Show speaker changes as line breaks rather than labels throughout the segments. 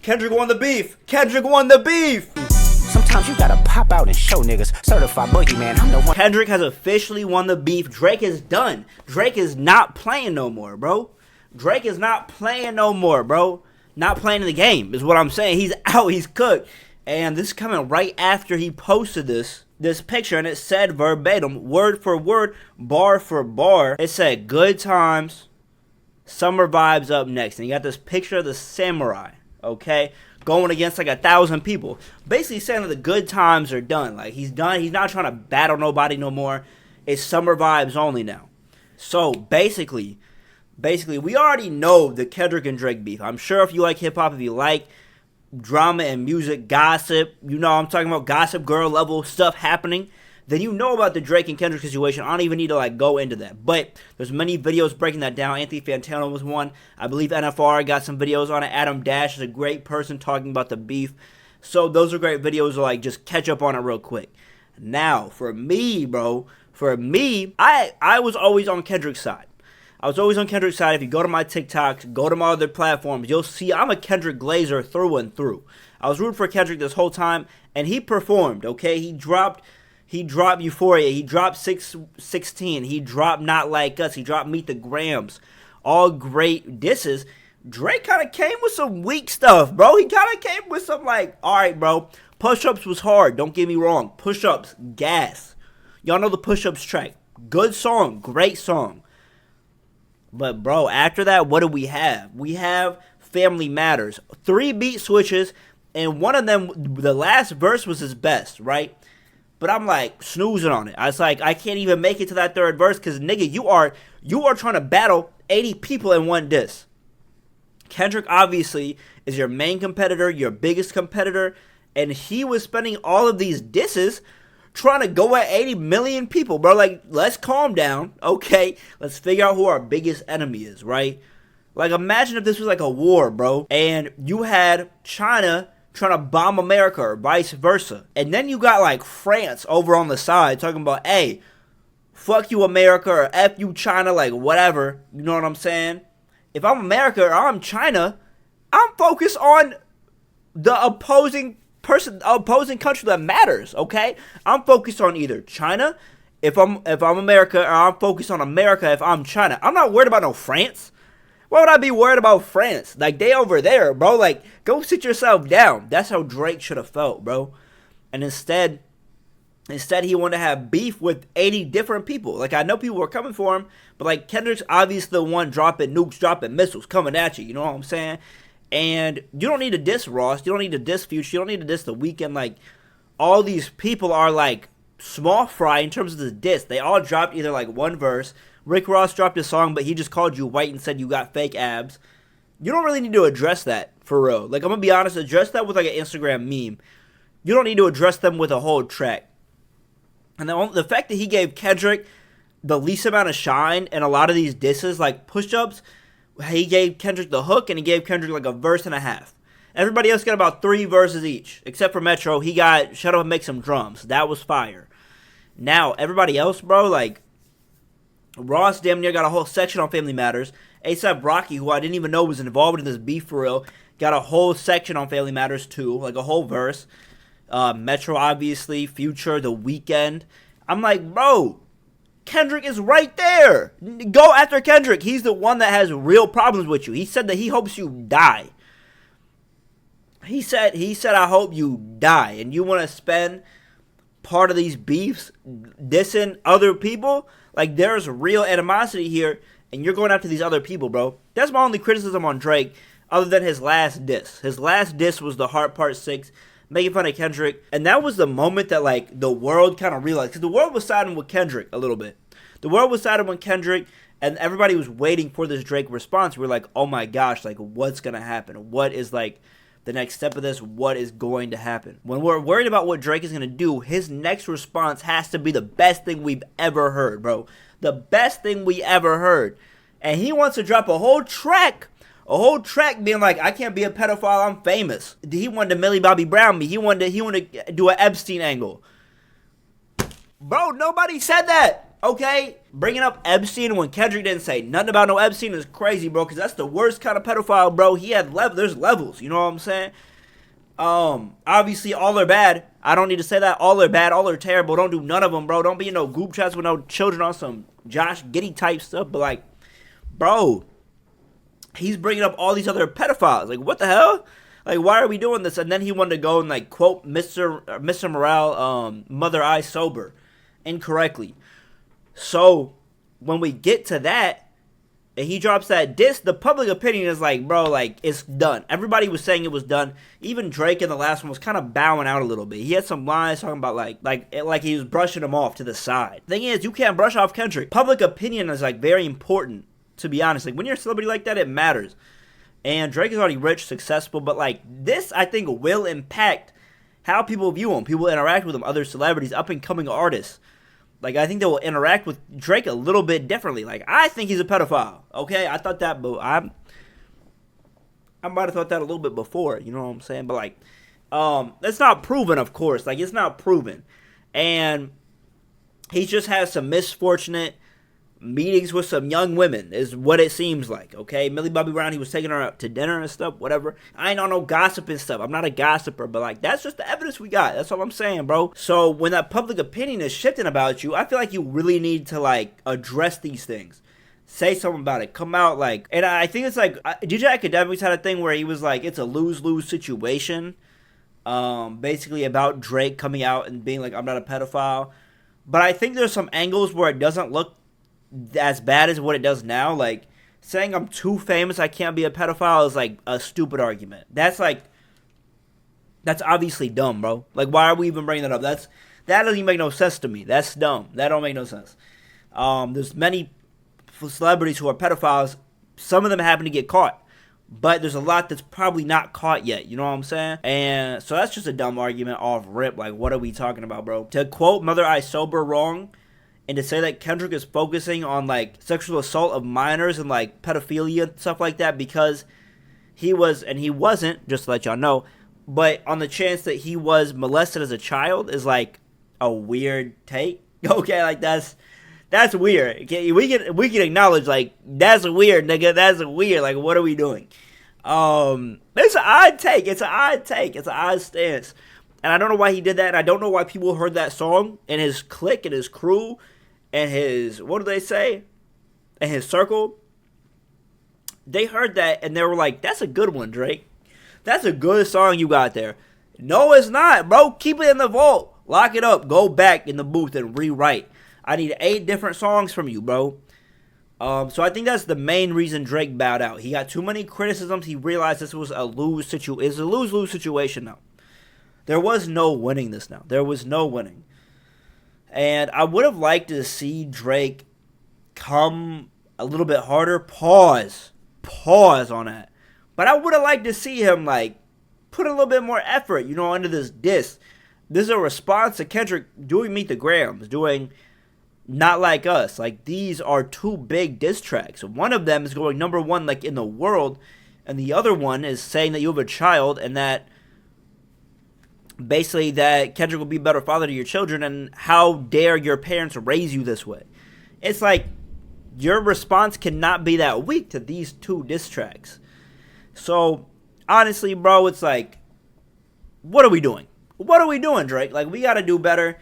Kendrick won the beef. Kendrick won the beef.
Sometimes you gotta pop out and show niggas. Certified boogeyman, I'm the one.
Kendrick has officially won the beef. Drake is done. Drake is not playing no more, bro. Drake is not playing no more, bro. Not playing in the game is what I'm saying. He's out. He's cooked. And this is coming right after he posted this picture, and it said verbatim, word for word, bar for bar. It said, good times, summer vibes up next. And you got this picture of the samurai, okay, going against like 1,000 people. Basically saying that the good times are done. Like, he's done. He's not trying to battle nobody no more. It's summer vibes only now. So, basically, we already know the Kendrick and Drake beef. I'm sure if you like hip-hop, if you like drama and music, gossip, you know I'm talking about Gossip Girl level stuff happening, then you know about the Drake and Kendrick situation. I don't even need to like go into that. But there's many videos breaking that down. Anthony Fantano was one. I believe NFR got some videos on it. Adam Dash is a great person talking about the beef. So those are great videos to like just catch up on it real quick. Now, for me, bro, I was always on Kendrick's side. I was always on Kendrick's side. If you go to my TikToks, go to my other platforms, you'll see I'm a Kendrick Glazer through and through. I was rooting for Kendrick this whole time, and he performed, okay? He dropped Euphoria. He dropped 616. He dropped Not Like Us. He dropped Meet the Grams. All great disses. Drake kind of came with some weak stuff, bro. He kind of came with some like, all right, bro, Push-Ups was hard. Don't get me wrong. Push-Ups, gas. Y'all know the Push-Ups track. Good song. Great song. But, bro, after that, what do we have? We have Family Matters. 3 beat switches, and one of them, the last verse was his best, right? But I'm, like, snoozing on it. I was like, I can't even make it to that third verse because, nigga, you are trying to battle 80 people in one diss. Kendrick, obviously, is your main competitor, your biggest competitor, and he was spending all of these disses trying to go at 80 million people, bro. Like, let's calm down, okay? Let's figure out who our biggest enemy is, right? Like, imagine if this was like a war, bro, and you had China trying to bomb America or vice versa. And then you got, like, France over on the side talking about, hey, fuck you, America, or F you, China, like, whatever. You know what I'm saying? If I'm America or I'm China, I'm focused on the opposing country that matters, okay? I'm focused on either China if I'm America, or I'm focused on America if I'm China. I'm not worried about no France. Why would I be worried about France? Like, they over there, bro. Like, go sit yourself down. That's how Drake should have felt, bro. And instead he wanted to have beef with 80 different people. Like, I know people were coming for him, but like, Kendrick's obviously the one dropping nukes, dropping missiles, coming at you. You know what I'm saying? And you don't need to diss Ross. You don't need to diss Future. You don't need to diss The Weeknd. Like, all these people are, like, small fry in terms of the diss. They all dropped either, like, one verse. Rick Ross dropped a song, but he just called you white and said you got fake abs. You don't really need to address that, for real. Like, I'm going to be honest. Address that with, like, an Instagram meme. You don't need to address them with a whole track. And the fact that he gave Kendrick the least amount of shine in a lot of these disses, like Push-Ups, he gave Kendrick the hook, and he gave Kendrick like a verse and a half. Everybody else got about 3 verses each, except for Metro. He got Shut Up and Make Some Drums. That was fire. Now, everybody else, bro, like, Ross damn near got a whole section on Family Matters. A$AP Rocky, who I didn't even know was involved in this beef for real, got a whole section on Family Matters too, like a whole verse. Metro, obviously, Future, The Weeknd. I'm like, bro, Kendrick is right there. Go after Kendrick. He's the one that has real problems with you. He said that he hopes you die. He said, I hope you die. And you want to spend part of these beefs dissing other people? Like, there's real animosity here, and you're going after these other people, bro. That's my only criticism on Drake, other than his last diss. His last diss was The Heart Part 6, making fun of Kendrick. And that was the moment that, like, the world kind of realized. Because the world was siding with Kendrick a little bit. The world was siding with Kendrick, and everybody was waiting for this Drake response. We're like, oh my gosh, like, what's going to happen? What is, like, the next step of this? What is going to happen? When we're worried about what Drake is going to do, his next response has to be the best thing we've ever heard, bro. The best thing we ever heard. And he wants to drop a whole track being like, I can't be a pedophile, I'm famous. He wanted to Millie Bobby Brown me. He wanted to do an Epstein angle. Bro, nobody said that, okay? Bringing up Epstein when Kendrick didn't say nothing about no Epstein is crazy, bro, because that's the worst kind of pedophile, bro. He had there's levels, you know what I'm saying? Obviously, all are bad. I don't need to say that. All are bad, all are terrible. Don't do none of them, bro. Don't be in no group chats with no children on some Josh Giddey type stuff. But, like, bro, he's bringing up all these other pedophiles. Like, what the hell? Like, why are we doing this? And then he wanted to go and, like, quote Mr. Morale, Mother I Sober, incorrectly. So, when we get to that, and he drops that diss, the public opinion is like, bro, like, it's done. Everybody was saying it was done. Even Drake in the last one was kind of bowing out a little bit. He had some lines talking about, like he was brushing them off to the side. Thing is, you can't brush off Kendrick. Public opinion is, like, very important, to be honest. Like, when you're a celebrity like that, it matters. And Drake is already rich, successful, but, like, this, I think, will impact how people view him. People interact with him, other celebrities, up-and-coming artists. Like, I think they will interact with Drake a little bit differently. Like, I think he's a pedophile. Okay? I thought that, but I might have thought that a little bit before. You know what I'm saying? But, like, it's not proven, of course. Like, it's not proven. And he just has some misfortunate meetings with some young women is what it seems like, okay? Millie Bobby Brown, he was taking her out to dinner and stuff, whatever. I ain't on no gossip and stuff. I'm not a gossiper, but, like, that's just the evidence we got. That's all I'm saying, bro. So when that public opinion is shifting about you, I feel like you really need to, like, address these things. Say something about it. Come out, like, and I think it's like, DJ Academics had a thing where he was like, it's a lose-lose situation, basically about Drake coming out and being like, I'm not a pedophile. But I think there's some angles where it doesn't look as bad as what it does now. Like, saying I'm too famous I can't be a pedophile is like a stupid argument. That's obviously dumb, bro. Like, why are we even bringing that up? That doesn't even make no sense to me. That's dumb. That don't make no sense. There's many celebrities who are pedophiles. Some of them happen to get caught, but there's a lot that's probably not caught yet. You know what I'm saying? And so that's just a dumb argument off rip. Like, what are we talking about, bro? To quote Mother I Sober wrong, and to say that Kendrick is focusing on, like, sexual assault of minors and, like, pedophilia and stuff like that because he was, and he wasn't, just to let y'all know, but on the chance that he was molested as a child is, like, a weird take. Okay, like, that's weird. Okay, we can acknowledge, like, that's weird, nigga. That's weird. Like, what are we doing? It's an odd take. It's an odd stance. And I don't know why he did that. And I don't know why people heard that song and his clique and his crew and his, what do they say? And his circle. They heard that and they were like, that's a good one, Drake. That's a good song you got there. No, it's not, bro. Keep it in the vault. Lock it up. Go back in the booth and rewrite. I need 8 different songs from you, bro. So I think that's the main reason Drake bowed out. He got too many criticisms. He realized this was a lose-lose situation now. There was no winning this now. There was no winning. And I would have liked to see Drake come a little bit harder. Pause on that. But I would have liked to see him, like, put a little bit more effort, you know, into this diss. This is a response to Kendrick doing Meet the Grams, doing Not Like Us. Like, these are 2 big diss tracks. One of them is going number 1, like, in the world. And the other one is saying that you have a child and that basically that Kendrick will be a better father to your children and how dare your parents raise you this way. It's like your response cannot be that weak to these 2 diss tracks. So honestly, bro, it's like, what are we doing? What are we doing, Drake? Like, we got to do better.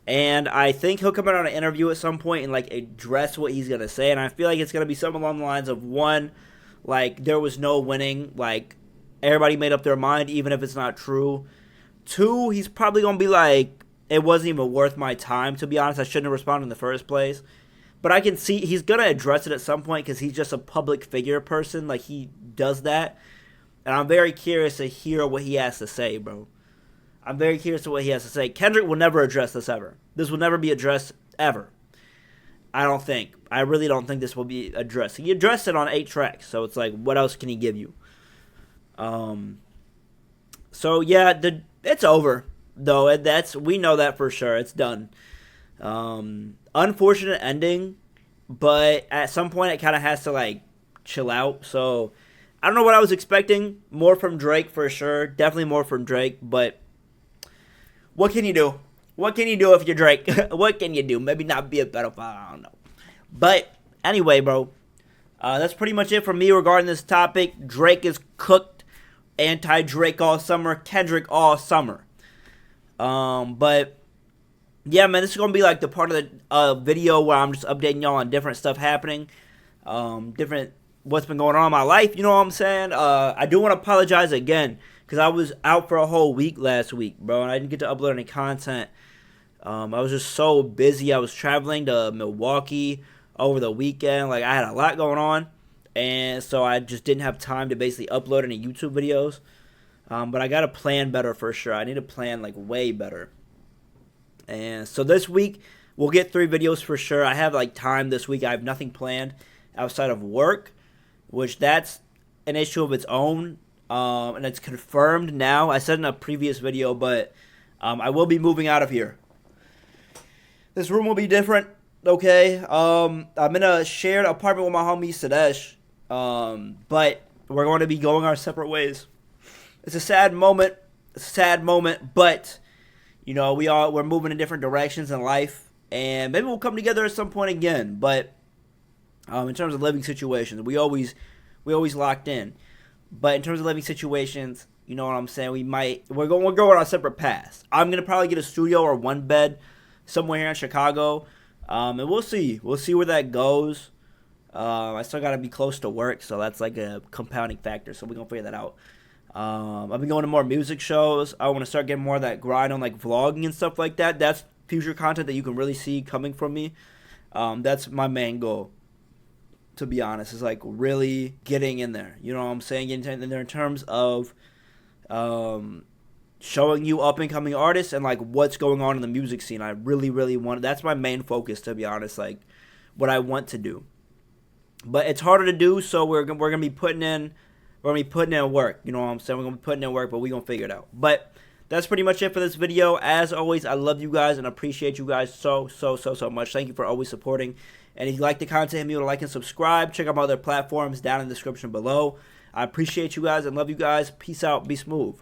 And I think he'll come out on an interview at some point and, like, address what he's going to say. And I feel like it's going to be something along the lines of, 1, like, there was no winning. Like, everybody made up their mind, even if it's not true. 2, he's probably going to be like, it wasn't even worth my time, to be honest. I shouldn't have responded in the first place. But I can see he's going to address it at some point because he's just a public figure person. Like, he does that. And I'm very curious to hear what he has to say, bro. I'm very curious to what he has to say. Kendrick will never address this ever. This will never be addressed ever. I don't think. I really don't think this will be addressed. He addressed it on 8 tracks. So it's like, what else can he give you? So, yeah, it's over, though. We know that for sure. It's done. Unfortunate ending, but at some point it kind of has to, like, chill out. So, I don't know what I was expecting. More from Drake for sure. Definitely more from Drake, but what can you do? What can you do if you're Drake? What can you do? Maybe not be a pedophile. I don't know. But anyway, bro, that's pretty much it for me regarding this topic. Drake is cooked. Anti-Drake all summer. Kendrick all summer. But yeah, man, this is gonna be like the part of the video where I'm just updating y'all on different stuff happening, different what's been going on in my life. You know what I'm saying? I do want to apologize again because I was out for a whole week last week, bro, and I didn't get to upload any content. I was just so busy. I was traveling to Milwaukee over the weekend. Like, I had a lot going on, and so I just didn't have time to basically upload any YouTube videos. But I got to plan better for sure. I need to plan, like, way better. And so this week, we'll get 3 videos for sure. I have, like, time this week. I have nothing planned outside of work, which that's an issue of its own. And it's confirmed now. I said in a previous video, but I will be moving out of here. This room will be different, okay? I'm in a shared apartment with my homie Sadesh, but we're going to be going our separate ways. It's a sad moment, but you know we're moving in different directions in life, and maybe we'll come together at some point again. But in terms of living situations, we always locked in. But in terms of living situations, you know what I'm saying? We're going on our separate paths. I'm gonna probably get a studio or 1 bed somewhere here in Chicago, and we'll see. We'll see where that goes. I still gotta be close to work, so that's like a compounding factor. So we're gonna figure that out. I've been going to more music shows. I want to start getting more of that grind on like vlogging and stuff like that. That's future content that you can really see coming from me. That's my main goal, to be honest, is like really getting in there. You know what I'm saying? Getting in there in terms of showing you up and coming artists and like what's going on in the music scene. I really, really want. That's my main focus, to be honest. Like what I want to do, but it's harder to do. So we're gonna be putting in. We're going to be putting in work. You know what I'm saying? We're going to be putting in work, but we're going to figure it out. But that's pretty much it for this video. As always, I love you guys and appreciate you guys so much. Thank you for always supporting. And if you like the content, hit me with a like and subscribe. Check out my other platforms down in the description below. I appreciate you guys and love you guys. Peace out. Be smooth.